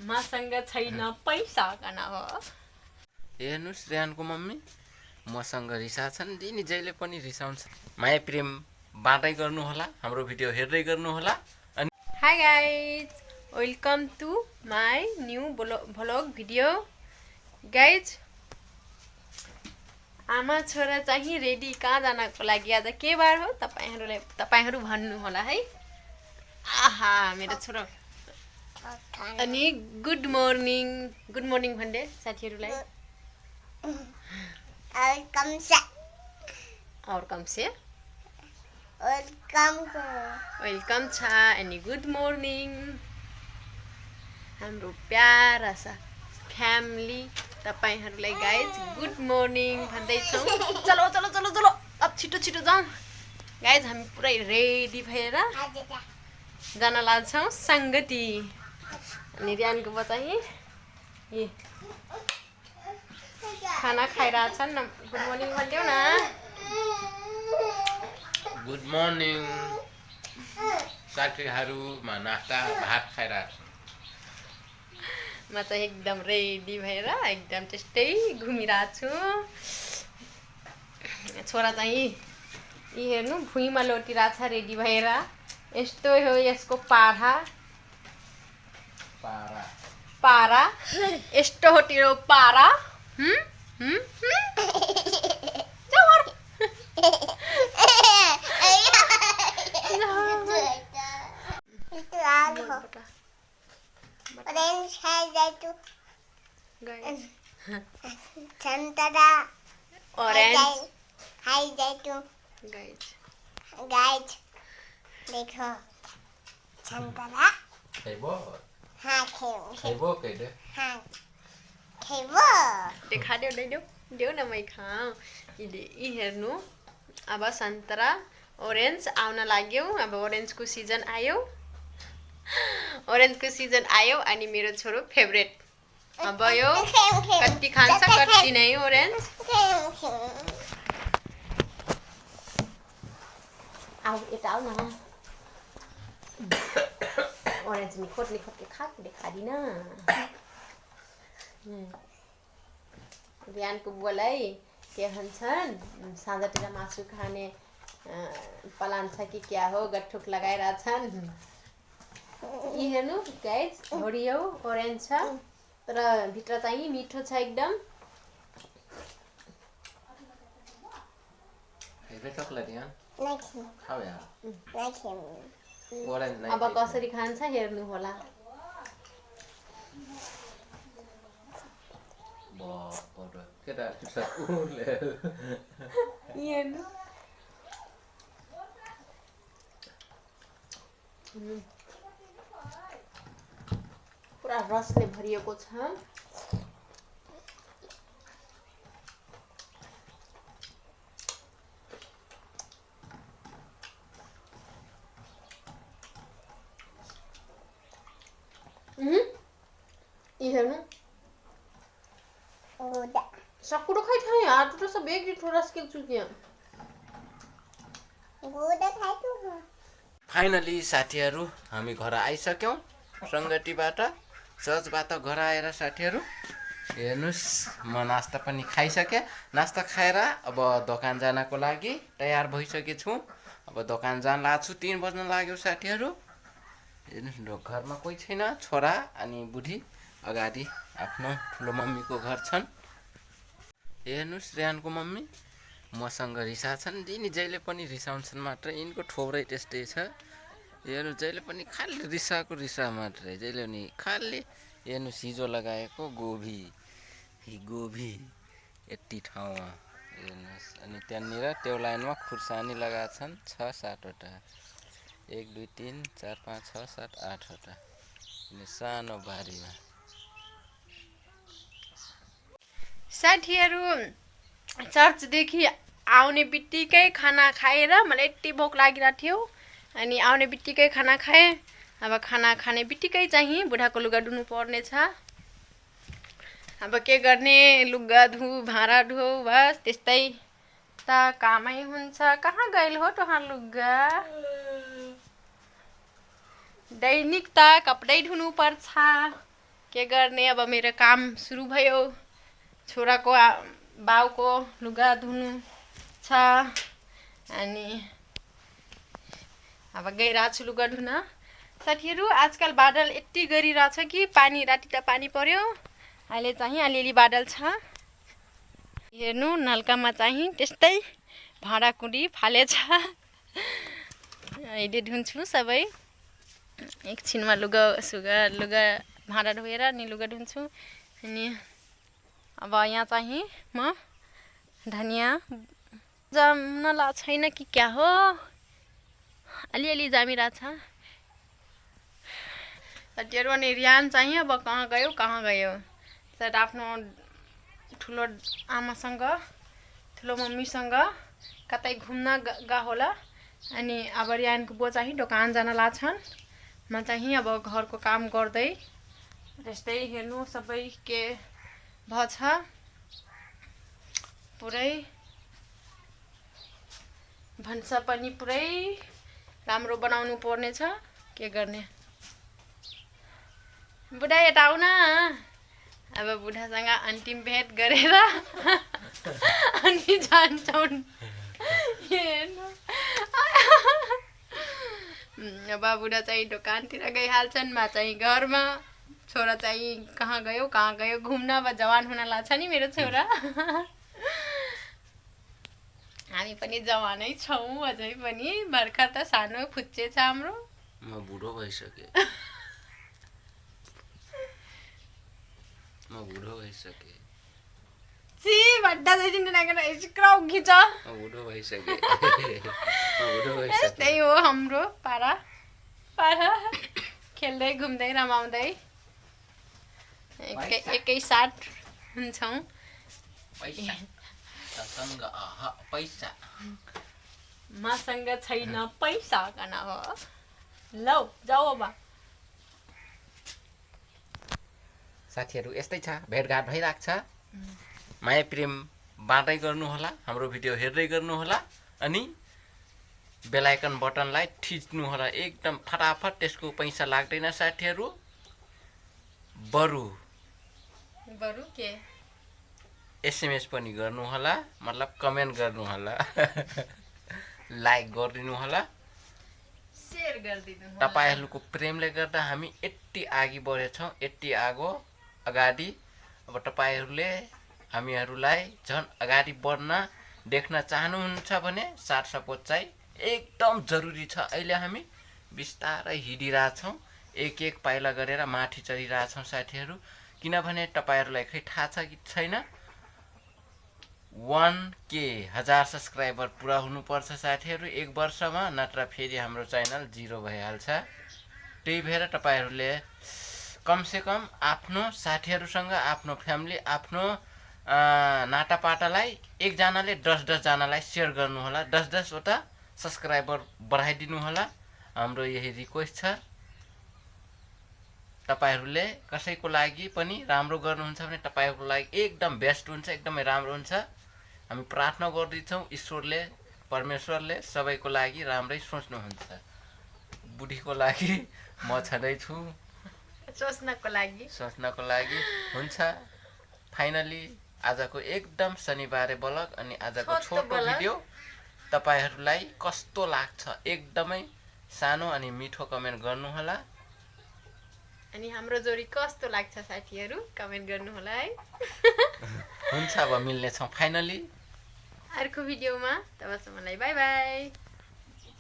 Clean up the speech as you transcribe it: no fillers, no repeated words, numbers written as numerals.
मसँग छैन पैसा कन हो। हेर्नुस् रेहानको मम्मी मसँग रिसाछन् दिनी जहिले पनि रिसाउँछ। माया प्रेम बाँड्दै गर्नु होला, हाम्रो भिडियो हेर्दै गर्नु होला। अनि hi guys, welcome to my new vlog video. Guys आमा छोरा चाहिँ रेडी कहाँ जानको लागि आज के बार हो तपाईहरू भन्नु होला है। आहा मेरो छोरा। अनि गुड मर्निङ भन्दै साथीहरूलाई वेलकम छ अनि गुड मर्निङ हाम्रो प्यारा सा फ्यामिली तपाईहरूलाई गाइज गुड मर्निङ भन्दैछौँ। चलो चलो चलो चलो अब छिटो छिटो जाउँ गाइज। हामी पुरै रेडी भएर जान लाग्छौँ सङ्गति। अनि रियानको बचाइ खाना खाइरहेछन्। गुड मर्निङ भनिदेऊ न। गुड मर्निङ साथीहरूमा नास्ता भात खाइरहेको छु। म चाहिँ एकदम रेडी भएर एकदम त्यस्तै घुमिरहेको छु। छोरा चाहिँ यी हेर्नु भुइँमा लोटिरहेछ रेडी भएर। यस्तो हो यसको पारा यस्तो हो तेरो पारा। गाइज देखो संतरा खाइबो हाँ खेबो कहिले हाँ खेबो देखा देऊ न मै खाऊ। यी हेर्नु अब सन्तरा ओरेन्ज आउन लाग्यो। अब ओरेन्जको सिजन आयो अनि मेरो छोरो फेभरेट। अब यो कति खान्छ कति नै ओरेन्ज। आऊ यता आऊ न। ओरेन्ज निखोट खाएको देखादिन। बिहानको बुवालाई के भन्छन् साँझतिर मासु खाने प्लान छ कि क्या हो गठुक लगाइरहेछन्। यी हेर्नु गाइज हरियो ओरेन्ज छ तर भित्र चाहिँ मिठो छ एकदम। अब कसरी खान्छ हेर्नु होला। पुरा रसले भरिएको छ। हेर्नु सकुरो खै थाहा यार तू तो सब एक थोड़ा स्किल चुकिया। फाइनली साथीहरू हामी घर आइसक्यौँ सङ्गतिबाट चर्चबाट घर आएर साथीहरू हेर्नुस् म नास्ता पनि खाइसकेँ। नास्ता खाएर अब दोकान जानको लागि तयार भइसकेछु। अब दोकान जान लाग्छु 3 बज्न लाग्यो साथीहरू। हेर्नुस् घरमा कोही छैन, छोरा अनि बुढी अगाडि आफ्नो ठुलो मम्मीको घर छन्। हेर्नुस् रेहानको मम्मी मसँग रिसाछन् दिनी जहिले पनि रिसाउँछन् मात्र। यिनको ठोब्रै त्यस्तै छ। हेर्नु जहिले पनि खालि रिसा मात्रै जहिले पनि खालि। हेर्नुस् हिजो लगाएको गोभी यति ठाउँमा हेर्नुहोस्। अनि त्यहाँनिर त्यो लाइनमा खुर्सानी लगाएछन् 6-7 वटा। 1 2 3 4 5 6 7 8 वटा अनि सानो बारीमा। साथीहरू चर्चदेखि आउने बित्तिकै खाना खाएर मलाई यति भोक लागिरहेको थियो। अनि आउने बित्तिकै खाना खाएँ। अब खाना खाने बित्तिकै चाहिँ बुढाको लुगा धुनु पर्ने छ। अब के गर्ने लुगा धु भाँडा धु बस त्यस्तै त कामै हुन्छ। कहाँ गइल हो तोहार लुगा? दैनिक त कपडै धुनु पर्छ। के गर्ने अब मेरो काम सुरु भयो छोराको बाउको लुगा धुनु छ अनि अब गइरहेको छु लुगा धुन साथीहरू आजकल बादल यति गरिरहेछ कि पानी राति त पानी पर्यो अहिले चाहिँ अलिअलि बादल छ हेर्नु नल्कामा चाहिँ त्यस्तै भाँडाकुँडी फालेछ अहिले धुन्छु सबै एकछिनमा लुगा भाँडा धोएर अनि लुगा धुन्छु अनि अब यहाँ चाहिँ म धनियाँ जम्न छैन कि क्या हो अलिअलि जामिरहेछ साथीहरू अनि रियान चाहिँ अब कहाँ गयो सायद आफ्नो ठुलो आमासँग ठुलो मम्मीसँग कतै घुम्न गएको होला अनि अब रियानको बुवा चाहिँ दोकान जान लाग्छन् म चाहिँ अब घरको काम गर्दै त्यस्तै हेर्नु सबै के भछ पुरै भन्सा पनि पुरै राम्रो बनाउनु पर्ने छ के गर्ने बुढा यता आउन अब बुढासँग अन्तिम भेट गरेर अनि जान्छौँ हेर्नु अब बुढा चाहिँ दोकानतिर गइहाल्छन् म चाहिँ घरमा छोरा चाहिँ कहाँ गयो घुम्न अब जवान हुन लाग्छ नि मेरो छोरा हामी पनि जवानै छौँ अझै पनि भर्खर त सानो फुच्चे छ हाम्रो म बुढो भइसके सी भड्डा चाहिँ नगेर स्क्राउ खिच बुढो भइसके त्यही हो हाम्रो पारा खेल्दै घुम्दै रमाउँदै एकै साथ हुन्छौँ मसँग छैन पैसा कन हो लौ जाऊ अब साथीहरू यस्तै छ भेटघाट भइरहेको छ माया प्रेम बाँड्दै गर्नुहोला हाम्रो भिडियो हेर्दै गर्नुहोला अनि बेल आइकन बटनलाई थिच्नुहोला एकदम फटाफट त्यसको पैसा लाग्दैन साथीहरू बरु के एसएमएस पनि गर्नुहोला मतलब कमेन्ट गर्नुहोला लाइक गरिदिनुहोला शेयर गरिदिनु तपाईहरुको प्रेमले गर्दा हामी यति अघि बढेछौँ यति अगाडि अब तपाईहरुले हामीहरुलाई झन् अगाडि बढ्न देख्न चाहनुहुन्छ भने साथ सपोर्ट चाहिँ एकदम जरुरी छ अहिले हामी बिस्तारै हिडिरहेछौँ एक पाइला गरेर माथि चढिरहेछौँ साथीहरु किनभने तपाईहरुलाई खै थाहा छ कि छैन 1K 1000 सब्स्क्राइबर पुरा हुनुपर्छ साथीहरु एक वर्षमा नत्र फेरि हाम्रो च्यानल जिरो भइहाल्छ त्यही भएर तपाईहरुले कमसे कम आफ्नो साथीहरुसँग आफ्नो फ्यामिली आफ्नो नाटापाटालाई एक जनाले 10 जनालाई शेयर गर्नु होला 10 वटा सब्स्क्राइबर बढाइदिनु होला हाम्रो यही रिक्वेस्ट छ तपाईहरुले कसैको लागि पनि राम्रो गर्नुहुन्छ भने तपाईहरुको लागि एकदम बेस्ट हुन्छ एकदमै राम्रो हुन्छ हामी प्रार्थना गर्दैछौं ईश्वरले परमेश्वरले सबैको लागि राम्रै सोच्नुहुन्छ बुढीको लागि म छँदै छु सोच्नको लागि हुन्छ फाइनली आजको एकदम शनिबारे ब्लग अनि आजको छोटो भिडियो तपाईहरुलाई कस्तो लाग्छ एकदमै सानो अनि मिठो कमेन्ट गर्नु होला अनि हाम्रो जोडी कस्तो लाग्छ साथीहरु कमेन्ट गर्नु होला है हुन्छ अब मिल्ने छौं फाइनली अर्को भिडियोमा तबसम्मलाई बाइ बाइ